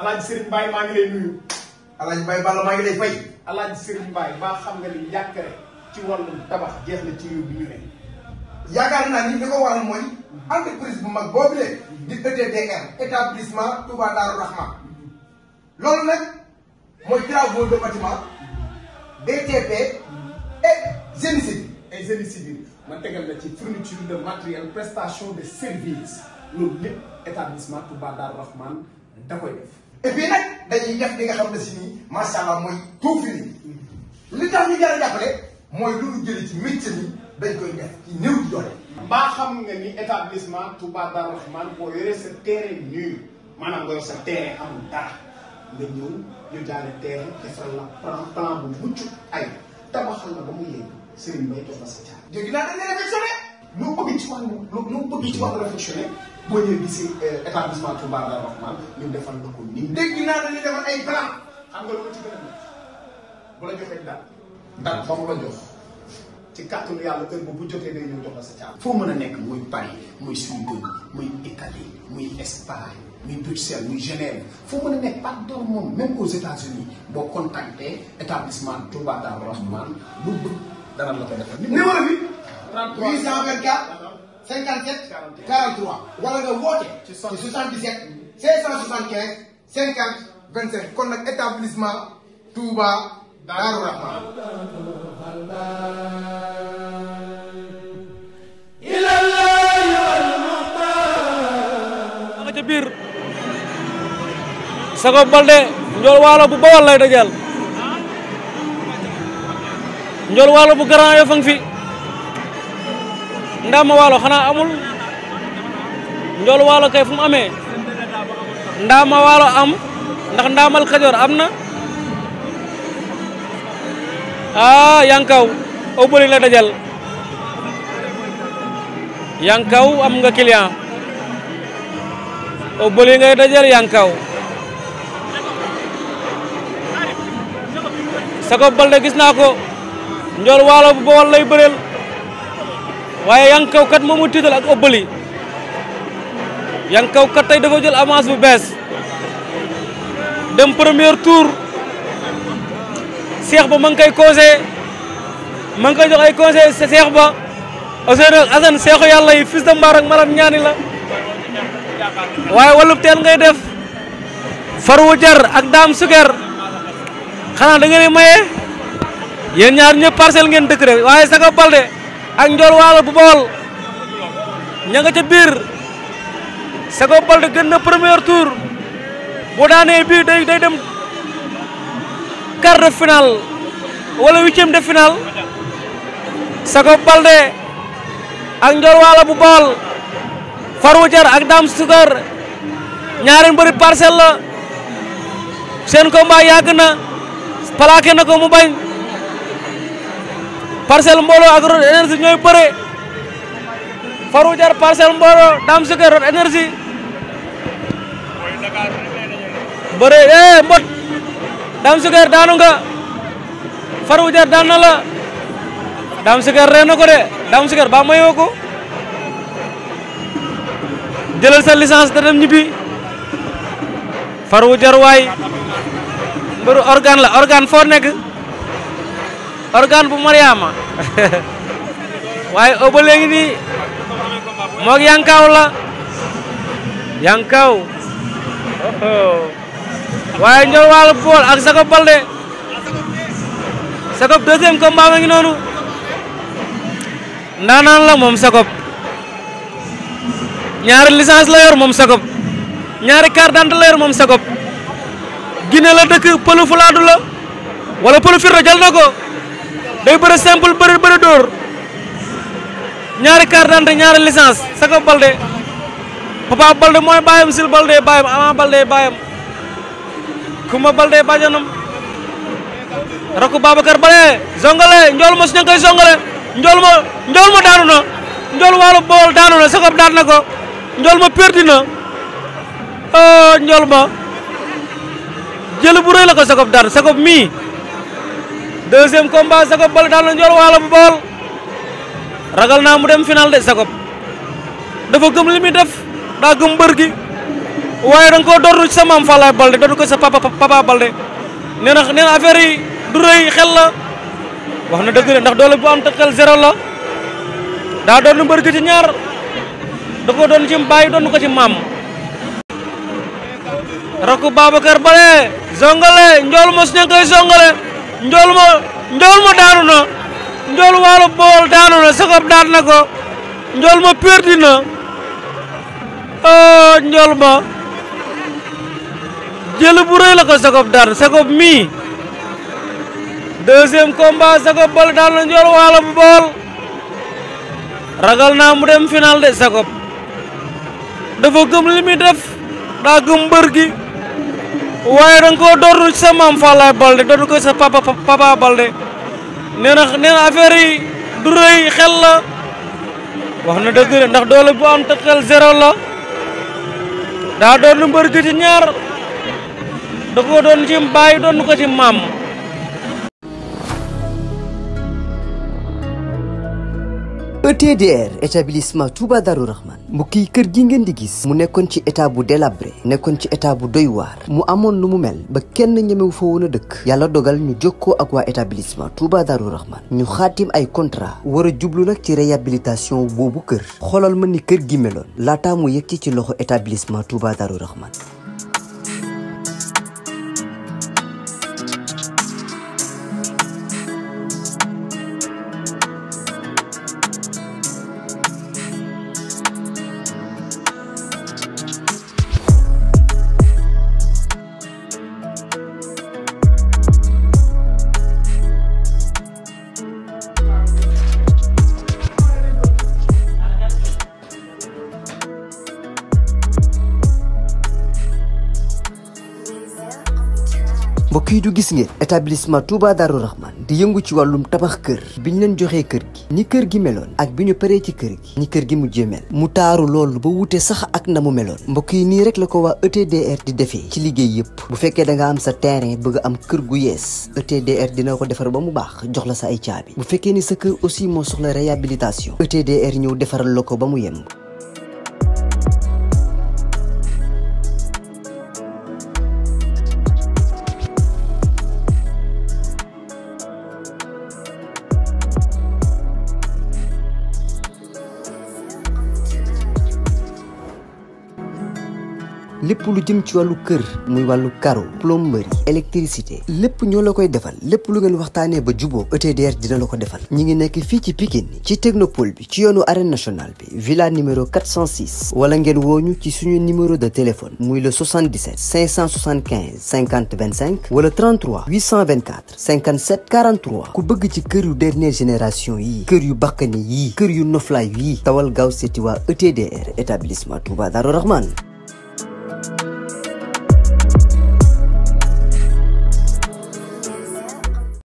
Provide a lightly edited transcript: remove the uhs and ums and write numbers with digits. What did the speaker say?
Alaaji Serigne Mbaye maa ngi lay nuyu. Alaaji Mbaye Balla maa ngi lay fay. Alaaji Serigne Mbaye ba xam nga ni njàkkare ci wàllum tabax jeex na ci réew bi ñu ne. yaakaar naa ni li ko waral mooy entreprise bu mag boobu de di ETDR établissement Touba Darou Rahman loolu nag mooy travaux de bâtiment BTP et génie civil. ay génie civil ma tegal la ci fourniture de matériel prestation de service loolu lépp établissement Touba Darou Rahman da koy def. et puis nag dañuy def li nga xam ne si nii macha allah mooy tout fini li tax ñu jar a jàppale mooy lu ñu jëlee ci métier mi dañ koy def ci néew di doole. mbaa xam nga ni établissement Touba Darou Rahman boo yoree sa terrain nul maanaam nga yor sa terrain amul dara nga ñëw ñu jaaree terrain defal la plan bu mucc ay tabaxal la ba mu yegg Serigne Mbaye jox la sa jaar. léegi naa dañ leen réflexionné. loo bëgg ci wàllu loo bëgg ci wàllu réflexionné boo ñëwee gis établissement Touba Darou Rahman ñu defal la ko nii. dégg naa dañuy defal ay plan. xam nga lu ma ci gën a nekk bu la joxee dal ba mu la jox ci kàttanu yàlla heure boobu bu jotee day ñëw jox la sa caabi. foo mën a nekk muy Paris muy Suède muy Italie muy Espagne muy Bruxelles muy Genève foo mën a nekk partout moom même aux États-Unis boo contacté établissement Touba Darou Rahman lu bëgg dana la ko defal. numéro bi. 33 824 57 43 wala nga woote ci 77 575 50 25 kon nag établissement Touba Darou Rahman. nga ca biir Sago Balde Ndiol Waalo bu Bawol lay dajal Ndiol Waalo bu Grand Yoff fi Ndama Waalo xanaa amul Ndiol Waalo kay fu mu amee Ndama Waalo am ndax Ndamal Kajoor am na Yankaw Obali la dajal Yankaw am nga client Obali ngay dajal Yankaw Sago Balde gis naa ko Ndiol Waalo bu Bawol lay bëreel waaye Yankaw kat moomu tiital ak Obali Yankaw kat tey dafa jël avance bu bees dem premier tour Cheikh ba ma ngi koy conseillé ma ngi koy jox ay conseil Cheikh ba Ousseynou Assane Cheikhu yàlla yi fils de Mbar ak maram ñaani la waaye wàllub teel ngay def Farou Jar ak Dame Suker xanaa da ngeen di maye yéen ñaar ñëpp parcelle ngeen dëkk rek waaye Sago Balde ak Ndiol Waalo bu Bawol ña nga ca biir Sago Balde gën na premier tour bu daanee bii day dem quart de finale wala huitième de finale Sago Balde ak Ndiol Waalo bu Bawol Farou Jar ak Dame Suker ñaari mbëri parcelle la seen combat yàgg na plaqué na ko mu bañ parcelle mbooloo ak Rock Énergie ñooy bëre Farou Jar parcelle mbooloo Dame Suker Rock Énergie bëre mbot Dame Suker daanu nga Farou Jar daan na la Dame Suker ree na ko de Dame Suker ba mayoo ko jëlal sa licence te dem ñibbi Farou Jar waay mbëru organe la organe foo nekk organe bu Mariama waaye Obali léegi nii moog Yankaw la Yankaw waaye Ndiol Waalo bu Bawol ak Sago Balde Sago deuxième combat ma ngi noonu ndaanaan la moom Sago ñaari licence la yor moom Sago ñaari carte d'identité la yor moom Sago Guinée la dëkk pëlu fulaadu la wala pëlu firdo jël na ko day bëre simple bëre dóor ñaari carte d'identité ñaari licence Sago Balde Papa Balde mooy baayam Sil Balde baayam Ama Balde baayam Kuma Balde bajanam rakku Babacar Balde zongale Ndiol ma su ñu koy zongale Ndiol ma daanu na Ndiol Waalo Bawol daanu na Sago daan na ko Ndiol ma perdi na Ndiol ma jël bu rëy la ko Sago daan Sago mii deuxième combat Jacob Baldé daan na Ndiol Walo bu Bawol ragal naa mu dem final de Jacob dafa gëm li muy def daa gëm mbër gi waaye da nga koo doon ci sa maam Falaye Baldé doon ko sa papa Baldé nee na affaire yi du rëy xel la wax na dëgg de ndax doole bu am te xel zéro la daa doon mbër gi ci ñaar da ko doon ci bàyyi doon ko ci maam rakku Babacar Baldé zongale Ndiol mos ña koy zongale Ndiol ma daanu na Ndiol Walo Bawol daanu na Jacob daan na ko Ndiol ma perdi na Ndiol ma jël bu rëy la ko Jacob daan Jacob mii deuxième combat Jacob Baldé daan na Ndiol Walo bu Bawol ragal naa mu dem final de Jacob dafa gëm li muy def daa gëm mbër gi waaye da nga koo doon ci sa maam Falaye Baldé doon ko sa papa Baldé nee na affaire yi du rëy xel la wax na dëgg de ndax doole bu am te xel zéro la daa doon mbër gi ci ñaar da ko doon ci bàyyi doon ko ci maam. ETDR établissement Touba Darou Rahman mbokk yi kër gi ngeen di gis mu nekkoon ci état bu délabré nekkoon ci état bu doy waar mu amoon lu mu mel ba kenn ñemewu fa woon a dëkk yàlla dogal ñu jokkoo ak waa établissement Touba Darou Rahman ñu xaatim ay contrat war a jublu nag ci réhabilitation boobu kër xoolal ma ni kër gi meloon laataa mu yëg ci loxo établissement Touba Darou Rahman. mbokk yi du gis ngeen établissement Touba Darou Rahman di yëngu ci wàllum tabax kër bi ñu leen joxee kër gi ni kër gi meloon ak bi ñu paree ci kër gi ni kër gi mujjee mel mu taaru loolu ba wute sax ak na mu meloon mbokk yi nii rek la ko waa ETDR di defee ci liggéey yëpp bu fekkee da nga am sa terrain bëgg am kër gu yees ETDR dina ko defar ba mu baax jox la sa ay caabi bu fekkee ni sa kër aussi moo soxla réhabilitation ETDR ñëw defaral la ko ba mu yemb. lépp lu jëm ci wàllu kër muy wàllu carreau plomberie électricité lépp ñoo la koy defal lépp lu ngeen waxtaanee ba juboo ETDR dina la ko defal ñi ngi nekk fii ci Pikine ci technopole bi ci yoonu arène nationale bi villa numéro 406 wala ngeen wooñu ci suñu numéro de téléphone muy le 77 575 50 25 wala 33 824 57 43 ku bëgg ci kër yu dernière génération yi kër yu bakkane yi kër yu noflaay yi tawal gaaw seeti waa ETDR établissement Touba Darou Rahman.